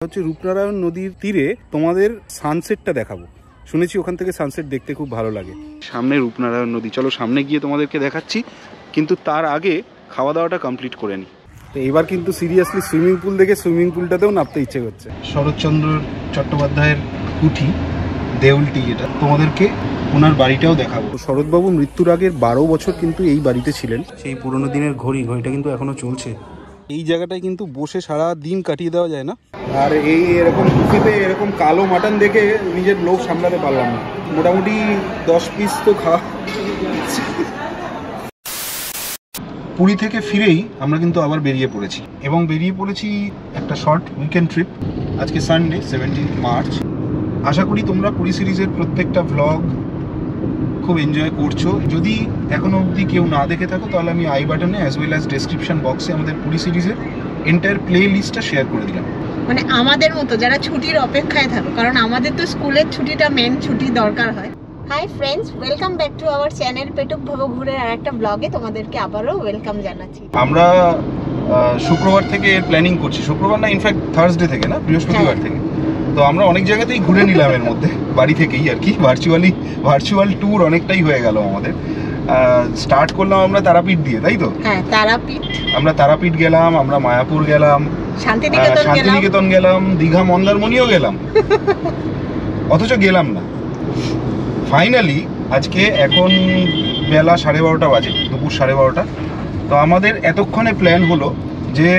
হচ্ছে রূপনারায়ণ নদীর তীরে তোমাদের সানসেটটা দেখাবো। শুনেছি ওখান থেকে সানসেট দেখতে খুব ভালো লাগে। সামনে রূপনারায়ণ নদী, চলো সামনে গিয়ে তোমাদেরকে দেখাচ্ছি, কিন্তু তার আগে খাওয়া দাওয়াটা কমপ্লিট করে নিই। তো এবার কিন্তু সিরিয়াসলি সুইমিং পুল দেখে সুইমিং পুলটাতেও নামতে ইচ্ছে করছে। শরৎচন্দ্র চট্টোপাধ্যায়ের কুঠি দেউলটি, যেটা তোমাদেরকে ওনার বাড়িটাও দেখাবো। শরৎবাবু মৃত্যুর আগের 12 বছর কিন্তু এই বাড়িতে ছিলেন। সেই পুরোনো দিনের ঘড়িটা কিন্তু এখনো চলছে। এই জায়গাটায় কিন্তু বসে সারা দিন কাটিয়ে দেওয়া যায় না। আর এই এরকম কুফিতে এরকম কালো মাটন দেখে নিজের লোভ সামলাতে পারলাম না। মোটামুটি 10 পিস তো খাওয়া। পুরী থেকে ফিরেই আমরা কিন্তু আবার বেরিয়ে পড়েছি, এবং বেরিয়ে পড়েছি একটা শর্ট উইকেন্ড ট্রিপ। আজকে সানডে 17 মার্চ। আশা করি তোমরা পুরী সিরিজের প্রত্যেকটা ভ্লগ খুব এনজয় করছো। যদি এখনো অবধি কেউ না দেখে থাকো তাহলে আমি আই বাটনে অ্যাজ ওয়েল অ্যাজ ডেসক্রিপশন বক্সে আমাদের পুরী সিরিজের এন্টায়ার প্লে লিস্টটা শেয়ার করে দিলাম। মানে আমাদের মতো যারা ছুটির অপেক্ষায় থাকো, কারণ আমাদের তো স্কুলের ছুটিটা মেন ছুটি দরকার হয়। Hi friends, welcome back to our channel পেটুক ভব ঘুরের আরেকটা ব্লগে তোমাদেরকে আবারও ওয়েলকাম জানাচ্ছি। আমরা শুক্রবার থেকে প্ল্যানিং করছি, শুক্রবার না ইনফ্যাক্ট থার্সডে থেকে, না বৃহস্পতিবার থেকে। তো আমরা অনেক জায়গাতেই ঘুরে নিলাম এর মধ্যে, বাড়ি থেকেই আর কি। ভার্চুয়াল ট্যুর অনেকটাই হয়ে গেল আমাদের। স্টার্ট করলাম আমরা তারাপীঠ দিয়ে, তাই তো? হ্যাঁ, তারাপীঠ। আমরা তারাপীঠ গেলাম, আমরা মায়াপুর গেলাম, শান্তিনিকেতন গেলাম, দীঘা মন্দারমণিও গেলাম, অথচ গেলাম না। ফাইনালি আজকে এখন বেলা 12:30 বাজে, দুপুর 12:30। তো আমাদের এতক্ষণে প্ল্যান হলো যে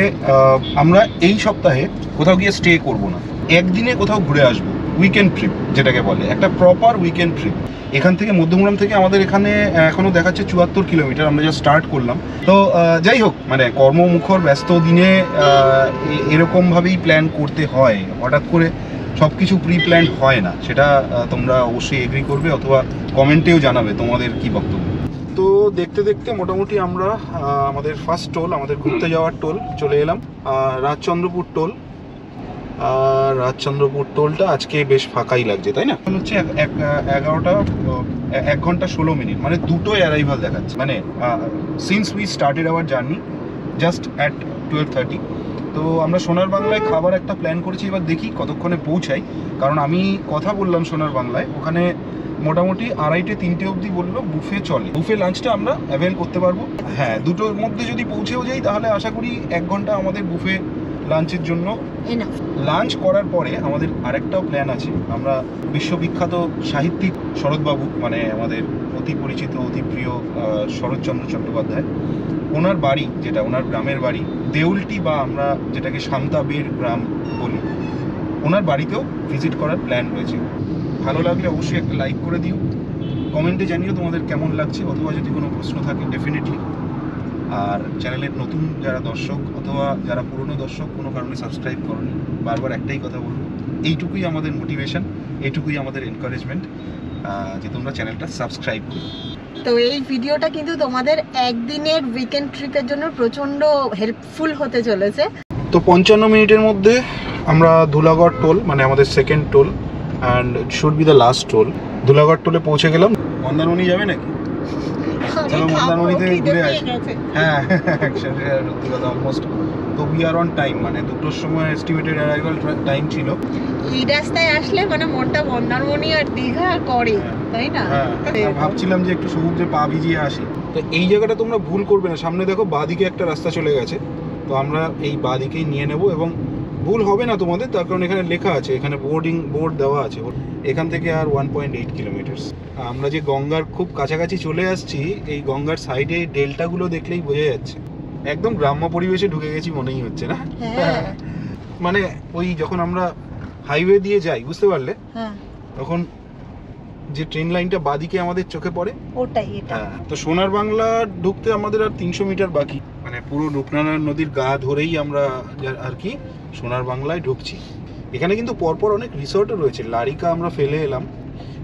আমরা এই সপ্তাহে কোথাও গিয়ে স্টে করব না, একদিনে কোথাও ঘুরে আসবো। উইকেন্ড ট্রিপ যেটাকে বলে, একটা প্রপার উইকেন্ড ট্রিপ। এখান থেকে মধ্যমগ্রাম থেকে আমাদের এখানে এখনো দেখাচ্ছে 74 কিলোমিটার। আমরা যা স্টার্ট করলাম। তো যাই হোক, মানে কর্মমুখর ব্যস্ত দিনে এরকমভাবেই প্ল্যান করতে হয়, হঠাৎ করে সব কিছু প্রি প্ল্যান্ড হয় না। সেটা তোমরা অবশ্যই এগ্রি করবে অথবা কমেন্টেও জানাবে তোমাদের কি বক্তব্য। তো দেখতে দেখতে মোটামুটি আমরা আমাদের ফার্স্ট টোল, আমাদের ঘুরতে যাওয়ার টোল চলে এলাম, রাজচন্দ্রপুর টোল। আর রাজচন্দ্রপুর টোলটা আজকে বেশ ফাঁকাই লাগছে, তাই না? হচ্ছে 1 ঘন্টা 16 মিনিট, মানে দুটোই অ্যারাইভাল দেখাচ্ছে। মানে since we started our journey just at 12:30। তো আমরা সোনার বাংলায় খাবার একটা প্ল্যান করেছি, এবার দেখি কতক্ষণে পৌঁছাই। কারণ আমি কথা বললাম সোনার বাংলায়, ওখানে মোটামুটি 2:30-3টে অবধি বললো বুফে চলে। বুফে লাঞ্চটা আমরা অ্যাভেল করতে পারবো। হ্যাঁ, দুটোর মধ্যে যদি পৌঁছেও যাই তাহলে আশা করি 1 ঘন্টা আমাদের বুফে লাঞ্চের জন্য। লাঞ্চ করার পরে আমাদের আরেকটাও প্ল্যান আছে। আমরা বিশ্ববিখ্যাত সাহিত্যিক শরৎবাবু, মানে আমাদের অতি পরিচিত অতি প্রিয় শরৎচন্দ্র চট্টোপাধ্যায়, ওনার বাড়ি, যেটা ওনার গ্রামের বাড়ি দেউলটি, বা আমরা যেটাকে শান্তাবের গ্রাম বলি, ওনার বাড়িতেও ভিজিট করার প্ল্যান রয়েছে। ভালো লাগলে অবশ্যই একটা লাইক করে দিও, কমেন্টে জানিও তোমাদের কেমন লাগছে, অথবা যদি কোনো প্রশ্ন থাকে ডেফিনেটলি। আর চ্যানেলের নতুন যারা দর্শক অথবা যারা পুরনো দর্শক কোনো কারণে সাবস্ক্রাইব করোনি, বারবার একটাই কথা বলবো, এইটুকুই আমাদের মোটিভেশন, এইটুকুই আমাদের এনকারেজমেন্ট যে তোমরা চ্যানেলটা সাবস্ক্রাইব করো। তো এই ভিডিওটা কিন্তু তোমাদের একদিনের উইকেন্ড ট্রিপের জন্য প্রচন্ড হেল্পফুল হতে চলেছে। তো 55 মিনিটের মধ্যে আমরা ধুলাগড় টোল, মানে আমাদের second toll, and it should be the last toll. Dhulagarh টোলে পৌঁছে গেলাম। মন্দারমণি যাবে নাকি? চলো মন্দারমণিতে ঘুরে আসি। হ্যাঁ, সত্যি কথা, অলমোস্ট। তো উই আর অন টাইম, মানে 2টোর সময় এস্টিমেটেড অ্যারাইভাল টাইম ছিল। এই রাস্তায় আসলে মানে মনটা মন্দারমণি আর দীঘা করে, তাই না? হ্যাঁ, ভাবছিলাম যে একটু সমুদ্রে পা ভিজিয়ে আসি। তো এই জায়গাটা তোমরা ভুল করবে না, সামনে দেখো বাঁদিকে একটা রাস্তা চলে গেছে। তো আমরা এই বাঁদিকেই নিয়ে নেব, এবং ভুল হবে না তোমাদের, তার কারণ এখানে লেখা আছে, এখানে বোর্ড দেওয়া আছে। এখান থেকে আর 1.8 কিলোমিটার। আমরা যে গঙ্গার খুব কাছাকাছি চলে আসছি, এই গঙ্গার সাইডে ডেল্টাগুলো দেখলেই বোঝা যাচ্ছে একদম গ্রাম্য পরিবেশে ঢুকে গেছি মনেই হচ্ছে না। মানে ওই যখন আমরা হাইওয়ে দিয়ে যাই, বুঝতে পারলে, তখন যে ট্রেন লাইনটা বাঁদিকে আমাদের চোখে পড়ে, ওটাই এটা। তো সোনার বাংলা ঢুকতে আমাদের আর 300 মিটার বাকি, মানে পুরো রূপনারায়ণ নদীর গা ধরেই আমরা আর কি সোনার বাংলায় ঢুকছি। এখানে কিন্তু পরপর অনেক রিসর্টও রয়েছে। লারিকা আমরা ফেলে এলাম,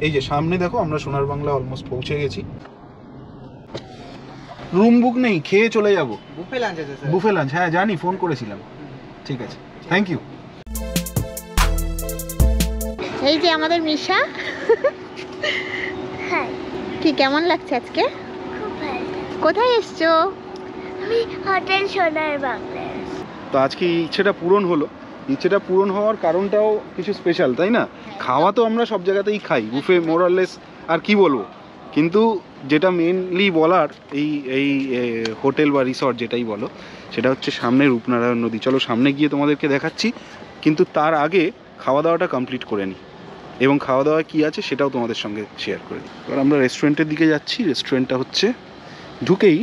এই যে সামনে দেখো, আমরা সোনার বাংলা অলমোস্ট পৌঁছে গেছি। রুম বুক নেই, খেয়ে চলে যাবো। বুফে লাঞ্চ, হ্যাঁ জানি, ফোন করেছিলাম। ঠিক আছে, থ্যাংক ইউ। এই যে আমাদের মিশা। হ্যাঁ, কি কেমন লাগছে আজকে? খুব ভালো। কোথায় এসছো? আমি হোটেল সোনার বাংলায়। তো আজকে এই ইচ্ছেটা পূরণ হলো ইচ্ছেটা পূরণ হওয়ার কারণটাও কিছু স্পেশাল, তাই না? খাওয়া তো আমরা সব জায়গাতেই খাই, বুফে মোরালেস, আর কি বলবো, কিন্তু যেটা মেনলি বলার এই এই হোটেল বা রিসর্ট যেটাই বলো, সেটা হচ্ছে সামনে রূপনারায়ণ নদী। চলো সামনে গিয়ে তোমাদেরকে দেখাচ্ছি, কিন্তু তার আগে খাওয়া দাওয়াটা কমপ্লিট করে নিই, এবং খাওয়া দাওয়া কী আছে সেটাও তোমাদের সঙ্গে শেয়ার করে দিই। এবার আমরা রেস্টুরেন্টের দিকে যাচ্ছি। রেস্টুরেন্টটা হচ্ছে ঢুকেই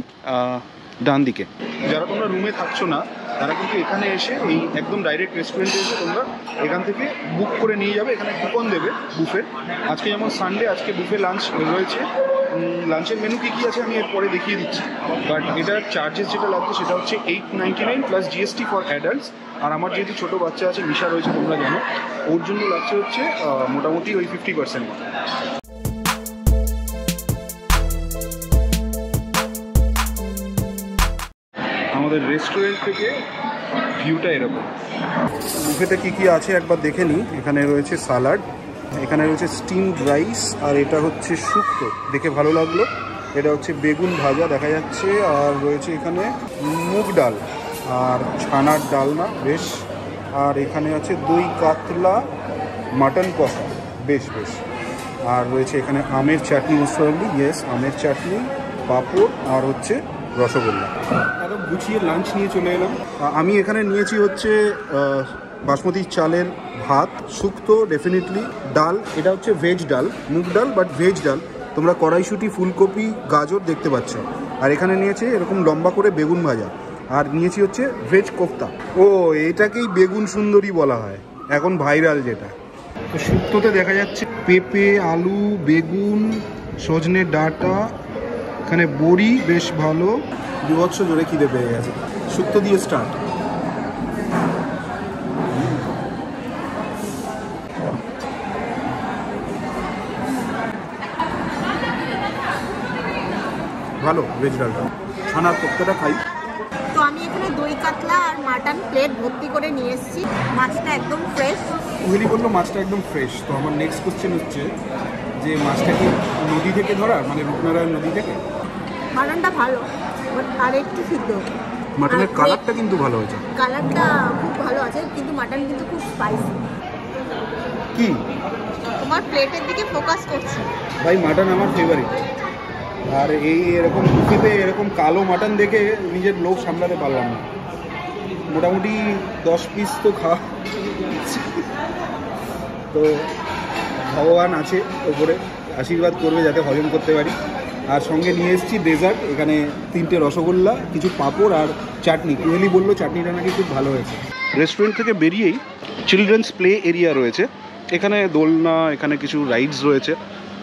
ডান দিকে। যারা তোমরা রুমে থাকছো না তারা কিন্তু এখানে এসে এই একদম ডাইরেক্ট রেস্টুরেন্টে এসে তোমরা এখান থেকে বুক করে নিয়ে যাবে। এখানে কুপন দেবে বুফে। আজকে যেমন সানডে, আজকে বুফে লাঞ্চ রয়েছে। লাঞ্চের মেনু কী কী আছে আমি এরপরে দেখিয়ে দিচ্ছি, বাট এটার চার্জেস যেটা লাগছে সেটা হচ্ছে 899 প্লাস জিএসটি ফর অ্যাডাল্টস। আর আমার যেহেতু ছোটো বাচ্চা আছে, মিশা রয়েছে তোমরা জানো, ওর জন্য লাগছে হচ্ছে মোটামুটি ওই 50%। আমাদের রেস্টুরেন্ট থেকে ভিউটা এরকম। বুফেতে কী কী আছে একবার দেখে নিই। এখানে রয়েছে সালাড, এখানে রয়েছে স্টিমড রাইস, আর এটা হচ্ছে শুক্তো, দেখে ভালো লাগলো। এটা হচ্ছে বেগুন ভাজা দেখা যাচ্ছে, আর রয়েছে এখানে মুগ ডাল আর ছানার ডালনা, বেশ। আর এখানে আছে দই কাতলা, মাটন কষা, বেশ বেশ। আর রয়েছে এখানে আমের চাটনি, মোস্টলি ইয়েস আমের চাটনি, পাঁপড়, আর হচ্ছে রসগোল্লা। একদম গুছিয়ে লাঞ্চ নিয়ে চলে এলাম। আমি এখানে নিয়েছি হচ্ছে বাসমতি চালের ভাত, শুক্তো ডেফিনেটলি, ডাল, এটা হচ্ছে ভেজ ডাল, মুগ ডাল বাট ভেজ ডাল। তোমরা কড়াইশুঁটি, ফুলকপি, গাজর দেখতে পাচ্ছ। আর এখানে নিয়েছে এরকম লম্বা করে বেগুন ভাজা, আর নিয়েছি হচ্ছে ভেজ কোফতা। ও, এটাকেই বেগুন সুন্দরী বলা হয়, এখন ভাইরাল যেটা। তো শুক্তোতে দেখা যাচ্ছে পেঁপে, আলু, বেগুন, সজনে ডাঁটা, এখানে বড়ি, বেশ ভালো। বিভৎস জোরে খিদে পেয়ে গেছে। শুক্তো দিয়ে স্টার্ট। ভালো ভেজ ডালটা। ছানার কোফতাটা খাই। তো আমি এখানে দই কাতলা আর মাটন প্লেট ভর্তি করে নিয়ে এসেছি। মাছটা একদম ফ্রেশ। উইলি বললো মাছটা একদম ফ্রেশ। তো আমার নেক্সট কোশ্চেন হচ্ছে যে মাছটা কি নদী থেকে ধরা, মানে রূপনারায়ণ নদী থেকে? মাটনটা ভালো, বাট আর একটু সিদ্ধ। মাটনের কালারটা কিন্তু ভালো হয়েছে। কালারটা খুব ভালো আছে, কিন্তু মাটন কিন্তু খুব স্পাইসি। কি তোমার প্লেটের দিকে ফোকাস করছি ভাই, মাটন আমার ফেভারিট। আর এই এরকম বুফেতে এরকম কালো মাটন দেখে নিজের লোভ সামলাতে পারলাম না। মোটামুটি 10 পিস তো খাওয়া। তো ভগবান আছে ওপরে, আশীর্বাদ করবে যাতে হজম করতে পারি। আর সঙ্গে নিয়ে এসেছি ডেজার্ট, এখানে 3টে রসগোল্লা, কিছু পাঁপড় আর চাটনি। কুয়েলি বললো চাটনিটা নাকি খুব ভালো হয়েছে। রেস্টুরেন্ট থেকে বেরিয়েই চিলড্রেন্স প্লে এরিয়া রয়েছে। এখানে দোলনা, এখানে কিছু রাইডস রয়েছে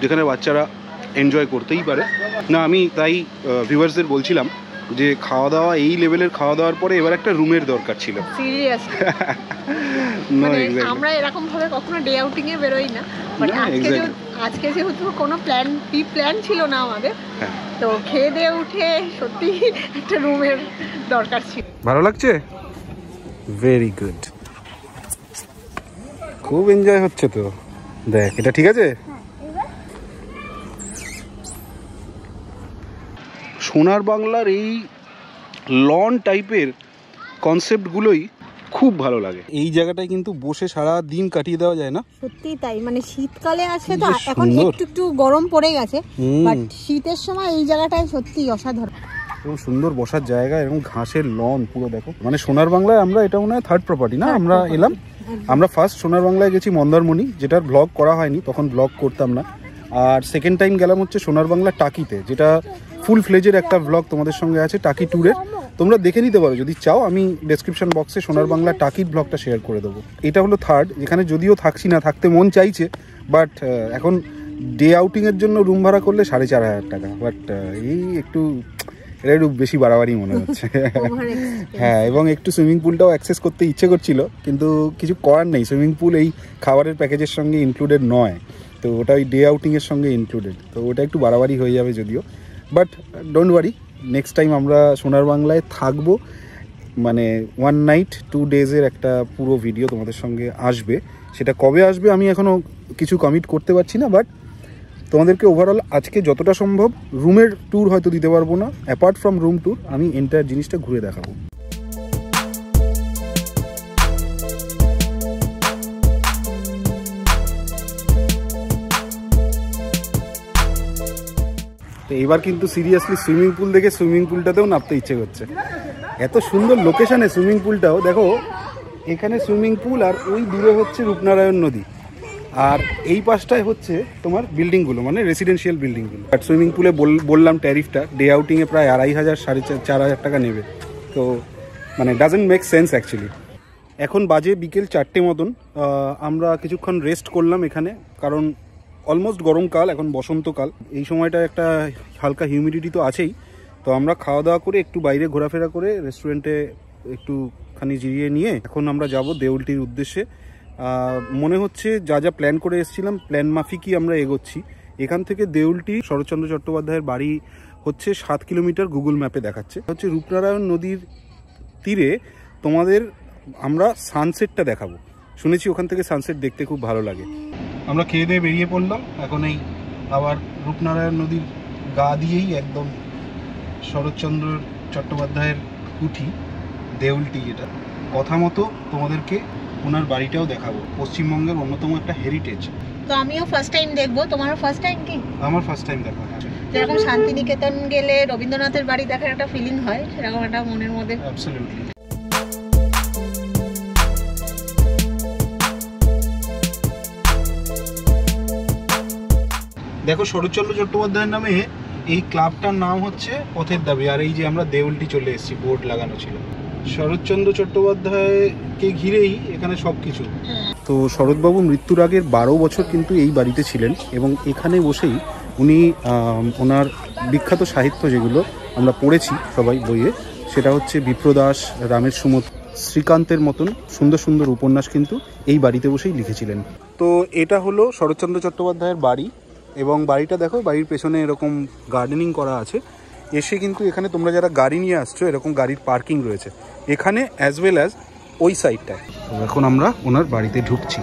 যেখানে বাচ্চারা এনজয় করতেই পারে। না, আমি তাই ভিউয়ার্সদের বলছিলাম যে খাওয়া দাওয়া, এই লেভেলের খাওয়া দাওয়ার পরে এবার একটা রুমের দরকার ছিল। সিরিয়াসলি। মানে আমরা এরকম ভাবে কখনো ডে আউটিং এ বেরোই না, বাট আজকে যেহেতু কোনো প্ল্যান ছিল না আমাদের, তো খেয়ে দিয়ে উঠে সত্যি একটা রুমের দরকার ছিল। ভালো লাগছে? ভেরি গুড, খুব এনজয় হচ্ছে। তো দেখ, এটা ঠিক আছে। সোনার বাংলার এই লন টাইপের কনসেপ্টগুলোই খুব ভালো লাগে। এই জায়গাটায় কিন্তু বসে সারা দিন কাটিয়ে দেওয়া যায় না? সত্যি তাই। মানে শীতকালে আছে তো, এখন একটু একটু গরম পড়ে গেছে, বাট শীতের সময় এই জায়গাটায় সত্যি অসাধারণ। এরকম সুন্দর বসার জায়গা, এরকম ঘাসের লন পুরো দেখো। মানে সোনার বাংলায় আমরা, এটা মনে হয় থার্ড প্রপার্টি না আমরা এলাম। আমরা ফার্স্ট সোনার বাংলায় গেছি মন্দারমণি, যেটার ব্লগ করা হয়নি, তখন ব্লগ করতাম না। আর সেকেন্ড টাইম গেলাম হচ্ছে সোনার বাংলা টাকিতে, যেটা ফুল ফ্লেজের একটা ব্লগ তোমাদের সঙ্গে আছে টাকি ট্যুরের। তোমরা দেখে নিতে পারো যদি চাও, আমি ডেসক্রিপশন বক্সে সোনার বাংলা টাকির ব্লগটা শেয়ার করে দেবো। এটা হলো থার্ড, যেখানে যদিও থাকছি না, থাকতে মন চাইছে, বাট এখন ডে আউটিংয়ের জন্য রুম ভাড়া করলে 4500 টাকা। বাট এই একটু এটা একটু বেশি বাড়াবাড়ি মনে হচ্ছে। হ্যাঁ, এবং একটু সুইমিং পুলটাও অ্যাক্সেস করতে ইচ্ছে করছিল, কিন্তু কিছু করার নেই, সুইমিং পুল এই খাবারের প্যাকেজের সঙ্গে ইনক্লুডেড নয়, তো ওটা ওই ডে আউটিংয়ের সঙ্গে ইনক্লুডেড। তো ওটা একটু বাড়াবাড়ি হয়ে যাবে যদিও, but don't worry, next time আমরা সোনার বাংলায় থাকবো। মানে 1 নাইট 2 ডেজের একটা পুরো ভিডিও তোমাদের সঙ্গে আসবে। সেটা কবে আসবে আমি এখনও কিছু কমিট করতে পারছি না, বাট তোমাদেরকে ওভারঅল আজকে যতটা সম্ভব রুমের ট্যুর হয়তো দিতে পারবো না, অ্যাপার্ট ফ্রম রুম ট্যুর আমি এন্টায়ার জিনিসটা ঘুরে দেখাবো। তো এবার কিন্তু সিরিয়াসলি সুইমিং পুল দেখে সুইমিং পুলটাতেও নামতে ইচ্ছে করছে। এত সুন্দর লোকেশানে সুইমিং পুলটাও দেখো, এখানে সুইমিং পুল আর ওই দূরে হচ্ছে রূপনারায়ণ নদী, আর এই পাশটায় হচ্ছে তোমার বিল্ডিংগুলো, মানে রেসিডেন্সিয়াল বিল্ডিংগুলো। আর সুইমিং পুলে বললাম ট্যারিফটা ডে আউটিংয়ে প্রায় 2500 4,500 টাকা নেবে, তো মানে ডাজেন্ট মেক সেন্স অ্যাকচুয়ালি। এখন বাজে বিকেল 4টে মতন। আমরা কিছুক্ষণ রেস্ট করলাম এখানে, কারণ অলমোস্ট গরমকাল, এখন বসন্তকাল, এই সময়টা একটা হালকা হিউমিডিটি তো আছেই। তো আমরা খাওয়া দাওয়া করে একটু বাইরে ঘোরাফেরা করে রেস্টুরেন্টে একটুখানি জিরিয়ে নিয়ে এখন আমরা যাব দেউলটির উদ্দেশ্যে। মনে হচ্ছে যা যা প্ল্যান করে এসেছিলাম প্ল্যান মাফিকই আমরা এগোচ্ছি। এখান থেকে দেউলটি শরৎচন্দ্র চট্টোপাধ্যায়ের বাড়ি হচ্ছে 7 কিলোমিটার গুগল ম্যাপে দেখাচ্ছে। হচ্ছে রূপনারায়ণ নদীর তীরে তোমাদের আমরা সানসেটটা দেখাবো, শুনেছি ওখান থেকে সানসেট দেখতে খুব ভালো লাগে। আমরা খেয়ে দিয়ে বেরিয়ে পড়লাম, এখন এই আবার রূপনারায়ণ নদীর গা দিয়েই একদম শরৎচন্দ্র চট্টোপাধ্যায়ের কুঠি দেউলটি, এটা কথা মতো তোমাদেরকে ওনার বাড়িটাও দেখাবো। পশ্চিমবঙ্গের অন্যতম একটা হেরিটেজ। তো আমিও ফার্স্ট টাইম দেখবো, তোমারও ফার্স্ট টাইম কি? আমার ফার্স্ট টাইম দেখা। যেরকম শান্তিনিকেতন গেলে রবীন্দ্রনাথের বাড়ি দেখার একটা ফিলিং হয়, সেরকম একটা মনের মধ্যে। অ্যাবসলিউটলি। দেখো শরৎচন্দ্র চট্টোপাধ্যায়ের নামে এই ক্লাবটার নাম হচ্ছে পথের দাবি, আর এই যে আমরা দেউলটি চলে এসেছি, বোর্ড লাগানো ছিল। শরৎচন্দ্র চট্টোপাধ্যায়কে ঘিরেই এখানে সব কিছু। তো শরৎবাবু মৃত্যুর আগের 12 বছর কিন্তু এই বাড়িতে ছিলেন, এবং এখানে বসেই উনি ওনার বিখ্যাত সাহিত্য যেগুলো আমরা পড়েছি সবাই বইয়ে, সেটা হচ্ছে বিপ্রদাস, রামের সুমত, শ্রীকান্তের মতন সুন্দর সুন্দর উপন্যাস কিন্তু এই বাড়িতে বসেই লিখেছিলেন। তো এটা হলো শরৎচন্দ্র চট্টোপাধ্যায়ের বাড়ি, এবং বাড়িটা দেখো, বাড়ির পেছনে এরকম গার্ডেনিং করা আছে। এসে কিন্তু এখানে তোমরা যারা গাড়ি নিয়ে আসছো, এরকম গাড়ির পার্কিং রয়েছে এখানে অ্যাজ ওয়েল অ্যাজ ওই সাইডটায়। তো এখন আমরা ওনার বাড়িতে ঢুকছি।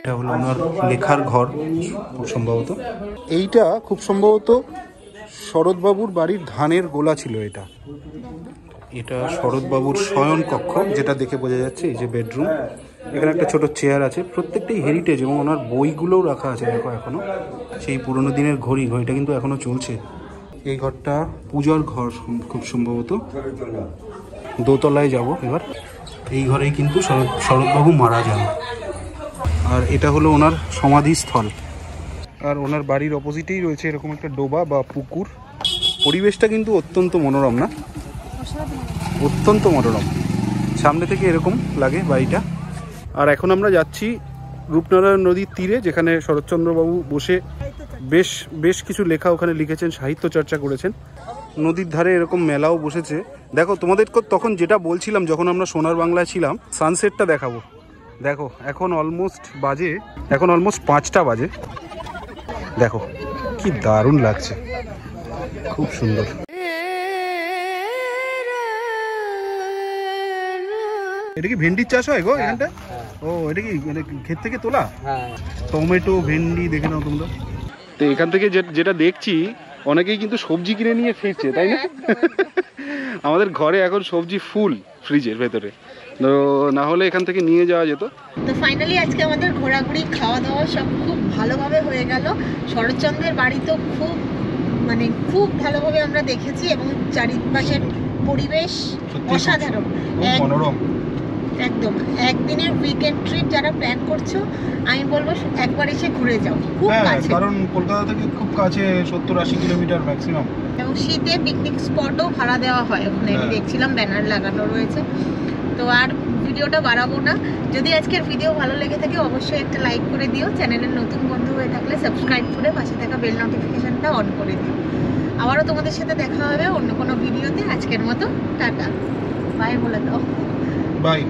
এটা হলো ওনার লেখার ঘর খুব সম্ভবত। এইটা খুব সম্ভবত শরৎবাবুর বাড়ির ধানের গোলা ছিল। এটা শরৎবাবুর শয়ন কক্ষ, যেটা দেখে বোঝা যাচ্ছে। এই যে বেডরুম, এখানে একটা ছোট চেয়ার আছে, প্রত্যেকটাই হেরিটেজ, এবং ওনার বইগুলোও রাখা আছে দেখো এখনো। সেই পুরোনো দিনের ঘড়িটা কিন্তু এখনো চলছে। এই ঘরটা পূজার ঘর খুব সম্ভবত। দোতলায় যাব এবার। এই ঘরেই কিন্তু শরৎবাবু মারা যান। আর এটা হলো ওনার সমাধিস্থল। আর ওনার বাড়ির অপোজিটেই রয়েছে এরকম একটা ডোবা বা পুকুর। পরিবেশটা কিন্তু অত্যন্ত মনোরম, না? অত্যন্ত মনোরম। সামনে থেকে এরকম লাগে বাড়িটা। আর এখন আমরা যাচ্ছি রূপনারায়ণ নদীর তীরে, যেখানে শরৎচন্দ্রবাবু বসে বেশ কিছু লেখা ওখানে লিখেছেন, সাহিত্য চর্চা করেছেন। নদীর ধারে এরকম মেলাও বসেছে। দেখো তোমাদের তখন যেটা বলছিলাম, যখন আমরা সোনার বাংলায় ছিলাম, সানসেটটা দেখাবো। দেখো এখন অলমোস্ট 5টা বাজে। দেখো কি দারুণ লাগছে, খুব সুন্দর। এটা কি ভেন্ডির চাষ হয় গো এখানটা? ও, এটা কি ক্ষেত থেকে তোলা? টমেটো, ভেন্ডি দেখে নাও তোমরা। তো এখান থেকে যেটা দেখছি, অনেকেই কিন্তু সবজি কিনে নিয়ে ফিরছে, তাই না? আমাদের ঘরে এখন সবজি ফুল ফ্রিজের ভেতরে, তো না হলে এখান থেকে নিয়ে যাওয়া যেত। তো ফাইনালি আজকে আমাদের ঘোরাঘুরি, খাওয়া দাওয়া সব খুব ভালোভাবে হয়ে গেল। শরৎচন্দ্রের বাড়ি তো খুব ভালোভাবে আমরা দেখেছি, এবং চারিপাশের পরিবেশ অসাধারণ, মনোরম একদম। একদিনের উইকেন্ড ট্রিপ যারা প্ল্যান করছো, আমি বলবো একবার এসে ঘুরে যাও, খুব কাছে। কারণ কলকাতা থেকে খুব কাছে, 70-80 কিলোমিটার ম্যাক্সিমাম। এবং শীতে পিকনিক স্পটও ভাড়া দেওয়া হয় ওখানে, দেখছিলাম ব্যানার লাগানো রয়েছে। তো আর ভিডিওটা বাড়াবো না। যদি আজকের ভিডিও ভালো লেগে থাকে অবশ্যই একটা লাইক করে দিও। চ্যানেলের নতুন বন্ধু হয়ে থাকলে সাবস্ক্রাইব করে পাশে থাকা বেল নোটিফিকেশনটা অন করে দিও। আবারও তোমাদের সাথে দেখা হবে অন্য কোনো ভিডিওতে। আজকের মতো টাটা, বাই বলে দাও। বাই।